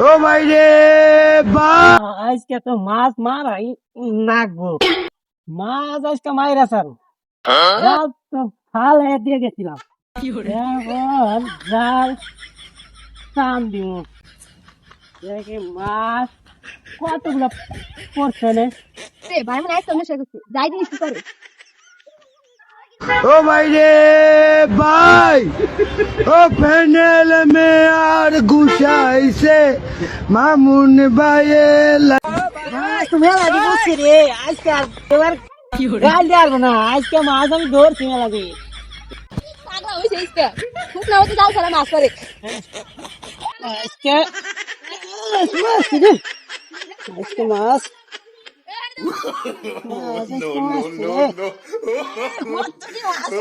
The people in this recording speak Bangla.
ও ভাই রে ভাই, আজকে তো মাছ মারাই নাকবো। মাছ আজকে মাইরা স্যার জাল তো ফালে দিয়ে গেছিলাম। এখন জাল টান দিব, দেখি মাছ কতগুলো পড়ছে নে। ভাই মনে একদম নেশা করছে যাই জিনিস কি করে ও ভাই রে ভাই, ও প্যানেল মে আর ঘুষাইছে মামুন ভাইয়ে। মাছ তো মেলা দিয়ে বসছে রে। আজকে আর এবার গাল দিয়ে আসবো না, আজকে মাছ আমি ধরছি মেলা দিয়ে। পাগলা হইছে ইসকা খুব না হতে যাও সারা মাছ করে আজকে মাছ রে, আজকে মাছ মাছ আজকে মাছ রে। মত কি মাছ